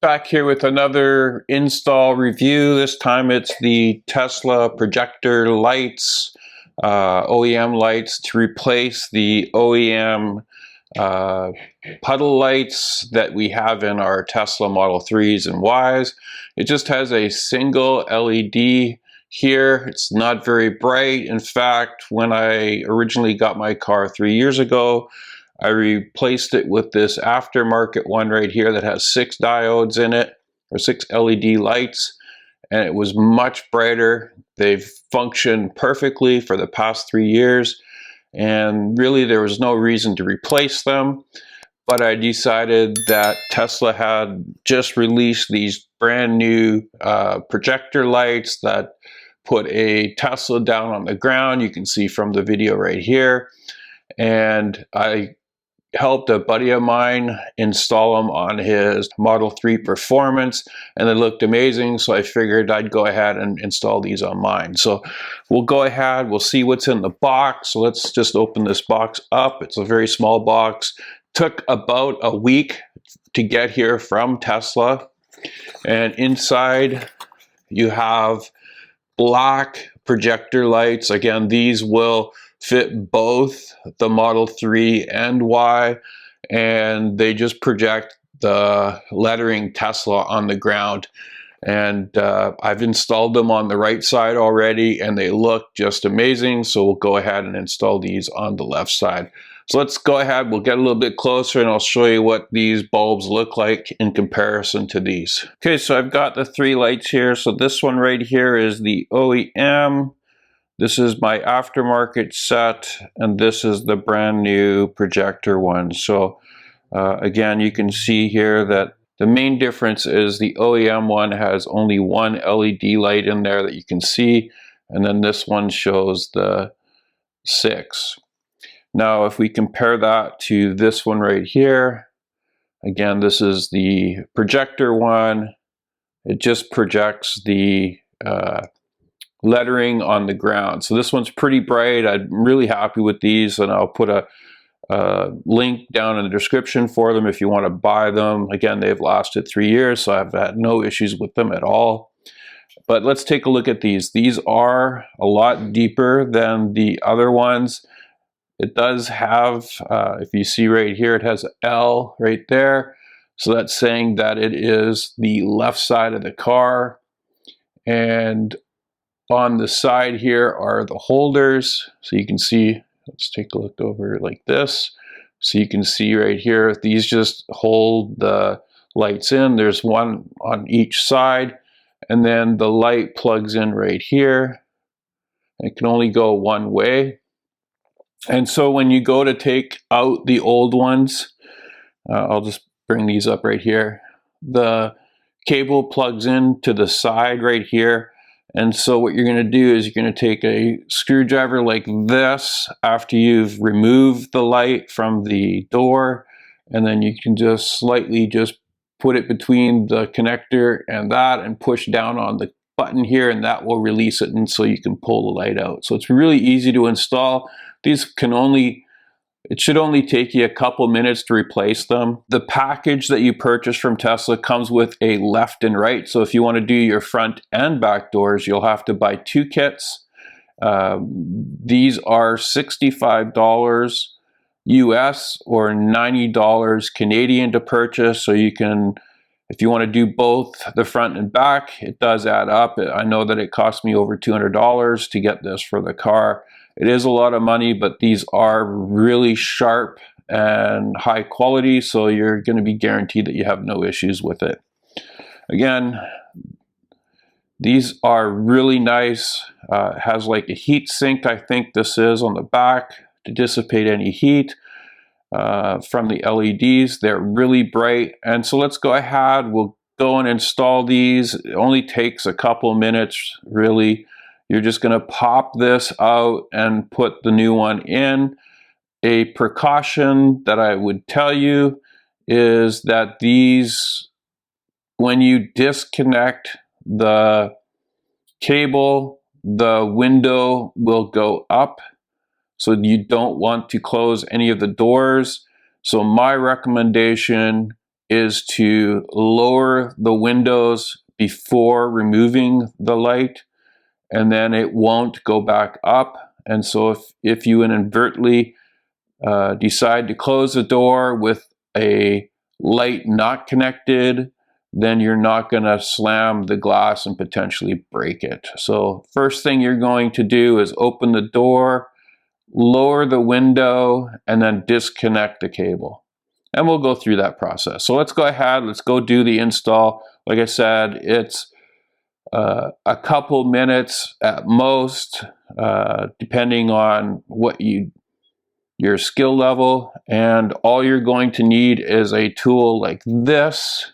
Back here with another install review. This time it's the Tesla projector lights, OEM lights, to replace the OEM puddle lights that we have in our Tesla Model 3s and Ys. It just has a single LED here. It's not very bright. In fact, when I originally got my car 3 years ago, I replaced it with this aftermarket one right here that has 6 diodes in it, or 6 LED lights, and it was much brighter. They've functioned perfectly for the past 3 years, and really there was no reason to replace them. But I decided that Tesla had just released these brand new projector lights that put a Tesla down on the ground. You can see from the video right here. And I helped a buddy of mine install them on his Model 3 Performance, and they looked amazing, so I figured I'd go ahead and install these on mine. So we'll go ahead, we'll see what's in the box. So let's just open this box up. It's a very small box. Took about a week to get here from Tesla, and inside you have black projector lights. Again, these will fit both the Model 3 and Y, and they just project the lettering Tesla on the ground. And I've installed them on the right side already, and they look just amazing. So we'll go ahead and install these on the left side. So let's go ahead, we'll get a little bit closer and I'll show you what these bulbs look like in comparison to these. Okay, so I've got the 3 lights here. So this one right here is the OEM. This is my aftermarket set, and this is the brand new projector one. So again, you can see here that the main difference is the OEM one has only one LED light in there that you can see, and then this one shows the 6. Now, if we compare that to this one right here, again, this is the projector one. It just projects the lettering on the ground. So this one's pretty bright. I'm really happy with these, and I'll put a link down in the description for them if you want to buy them. Again, they've lasted 3 years, so I've had no issues with them at all. But let's take a look at these. These are a lot deeper than the other ones. It does have, if you see right here, it has an L right there. So that's saying that it is the left side of the car. And on the side here are the holders. So you can see, let's take a look over like this. So you can see right here, these just hold the lights in. There's one on each side. And then the light plugs in right here. It can only go one way. And so when you go to take out the old ones, I'll just bring these up right here. The cable plugs in to the side right here. And so what you're going to do is you're going to take a screwdriver like this after you've removed the light from the door. And then you can just slightly just put it between the connector and that and push down on the button here, and that will release it, and so you can pull the light out. So it's really easy to install. These it should only take you a couple minutes to replace them. The package that you purchase from Tesla comes with a left and right. So if you want to do your front and back doors, you'll have to buy 2 kits. These are $65 US or $90 Canadian to purchase. So you can, if you want to do both the front and back, it does add up. I know that it cost me over $200 to get this for the car. It is a lot of money, but these are really sharp and high quality, so you're going to be guaranteed that you have no issues with it. Again, these are really nice. It has like a heat sink, I think this is, on the back to dissipate any heat from the LEDs. They're really bright. And so let's go ahead. We'll go and install these. It only takes a couple minutes, really. You're just going to pop this out and put the new one in. A precaution that I would tell you is that these, when you disconnect the cable, the window will go up. So you don't want to close any of the doors. So my recommendation is to lower the windows before removing the light, and then it won't go back up. And so if you inadvertently decide to close the door with a light not connected, then you're not going to slam the glass and potentially break it. So first thing you're going to do is open the door, lower the window, and then disconnect the cable. And we'll go through that process. So let's go ahead, let's go do the install. Like I said, it's a couple minutes at most, depending on what your skill level. And all you're going to need is a tool like this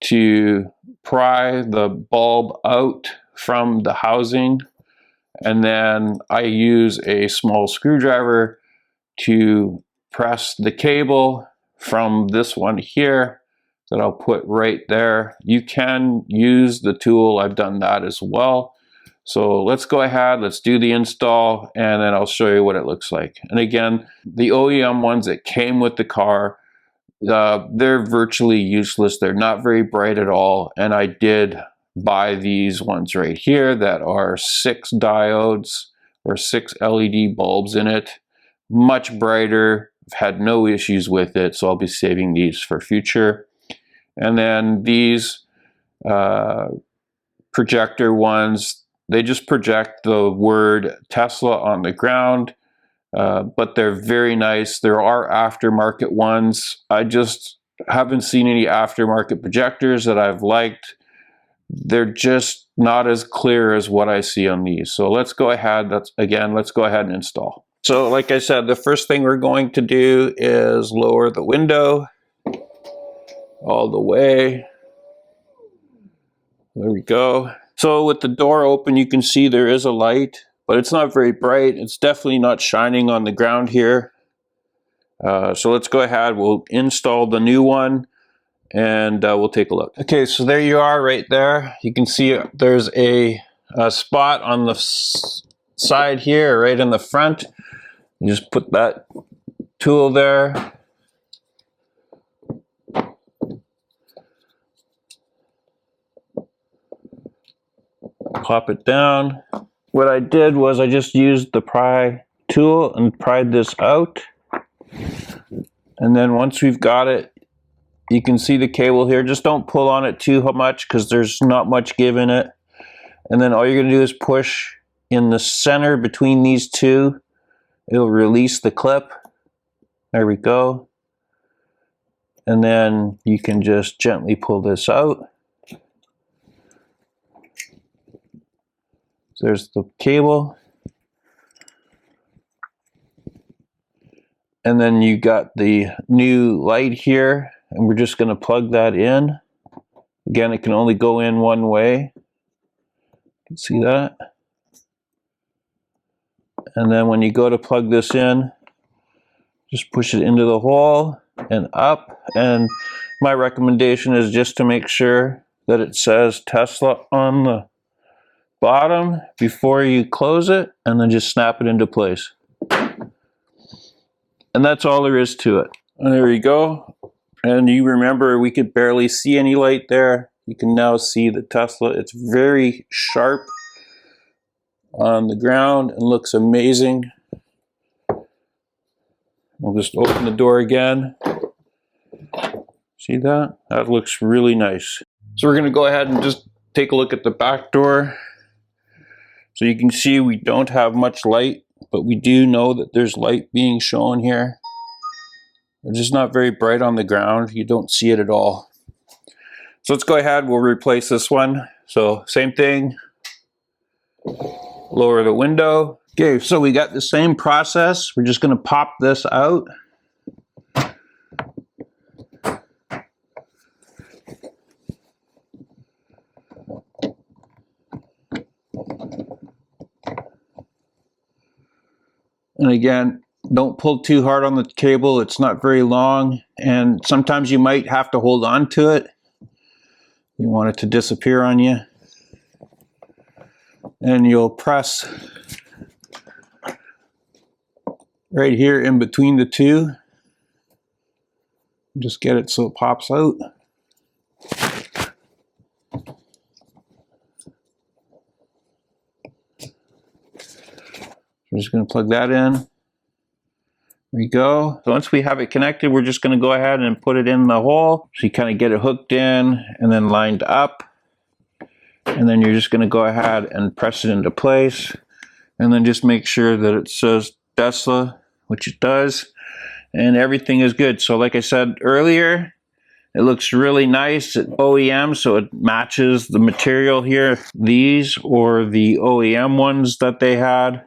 to pry the bulb out from the housing. And then I use a small screwdriver to press the cable from this one here that I'll put right there. You can use the tool, I've done that as well. So let's go ahead, let's do the install, and then I'll show you what it looks like. And again, the OEM ones that came with the car, they're virtually useless. They're not very bright at all. And I did buy these ones right here that are 6 diodes or 6 LED bulbs in it. Much brighter. I've had no issues with it, so I'll be saving these for future. And then these projector ones, they just project the word Tesla on the ground, but they're very nice. There are aftermarket ones. I just haven't seen any aftermarket projectors that I've liked. They're just not as clear as what I see on these. So let's go ahead, let's go ahead and install. So like I said, the first thing we're going to do is lower the window all the way. There we go. So with the door open, you can see there is a light, but it's not very bright. It's definitely not shining on the ground here. So let's go ahead, we'll install the new one, and we'll take a look. Okay, so there you are right there. You can see there's a spot on the side here, right in the front. You just put that tool there. Pop it down. What I did was I just used the pry tool and pried this out. And then once we've got it, you can see the cable here. Just don't pull on it too much because there's not much give in it. And then all you're going to do is push in the center between these two. It'll release the clip. There we go. And then you can just gently pull this out. So there's the cable. And then you got the new light here, and we're just going to plug that in. Again, it can only go in one way. You can see that. And then when you go to plug this in, just push it into the hole and up. And my recommendation is just to make sure that it says Tesla on the bottom before you close it, and then just snap it into place. And that's all there is to it. And there you go. And you remember we could barely see any light there. You can now see the Tesla. It's very sharp on the ground and looks amazing. We'll just open the door again. See that? That looks really nice. So we're going to go ahead and just take a look at the back door. So you can see we don't have much light, but we do know that there's light being shown here. It's just not very bright on the ground. You don't see it at all. So let's go ahead, we'll replace this one. So same thing, lower the window. Okay, so we got the same process. We're just going to pop this out. And again, don't pull too hard on the cable. It's not very long, and sometimes you might have to hold on to it. You want it to disappear on you. And you'll press right here in between the two. Just get it so it pops out. We're just going to plug that in. There we go. So once we have it connected, we're just going to go ahead and put it in the hole. So you kind of get it hooked in and then lined up. And then you're just going to go ahead and press it into place. And then just make sure that it says Tesla, which it does. And everything is good. So like I said earlier, it looks really nice at OEM, so it matches the material here. These or the OEM ones that they had.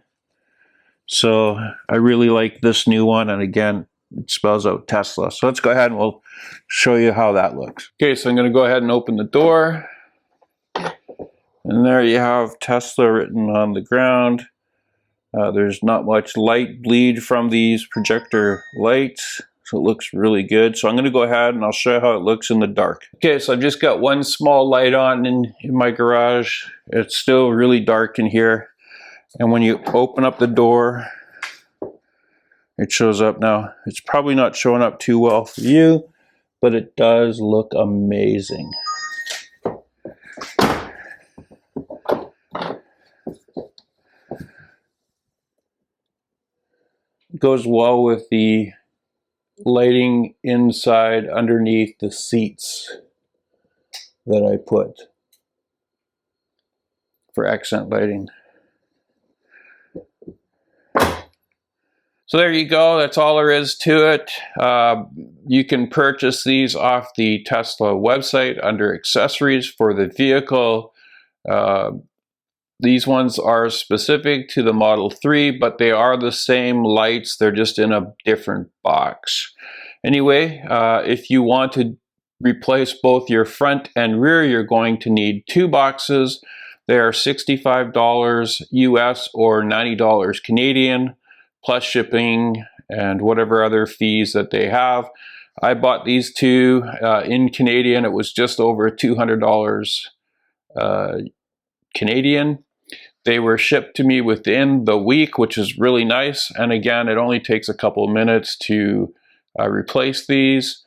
So I really like this new one, and again, it spells out Tesla. So let's go ahead and we'll show you how that looks. Okay, so I'm going to go ahead and open the door. And there you have Tesla written on the ground. There's not much light bleed from these projector lights, so it looks really good. So I'm going to go ahead and I'll show you how it looks in the dark. Okay, so I've just got one small light on in my garage. It's still really dark in here. And when you open up the door, it shows up now. It's probably not showing up too well for you, but it does look amazing. It goes well with the lighting inside underneath the seats that I put for accent lighting. So there you go, that's all there is to it. You can purchase these off the Tesla website under accessories for the vehicle. These ones are specific to the Model 3, but they are the same lights, they're just in a different box. Anyway, if you want to replace both your front and rear, you're going to need 2 boxes. They are $65 US or $90 Canadian, plus shipping and whatever other fees that they have. I bought these 2 in Canadian. It was just over $200 Canadian. They were shipped to me within the week, which is really nice. And again, it only takes a couple of minutes to replace these.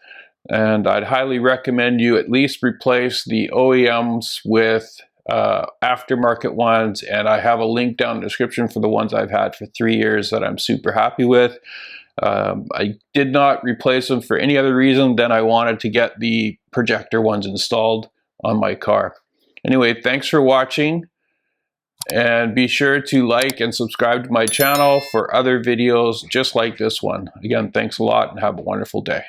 And I'd highly recommend you at least replace the OEMs with aftermarket ones. And I have a link down in the description for the ones I've had for 3 years that I'm super happy with. I did not replace them for any other reason than I wanted to get the projector ones installed on my car. Anyway, thanks for watching. And be sure to like and subscribe to my channel for other videos just like this one. Again, thanks a lot and have a wonderful day.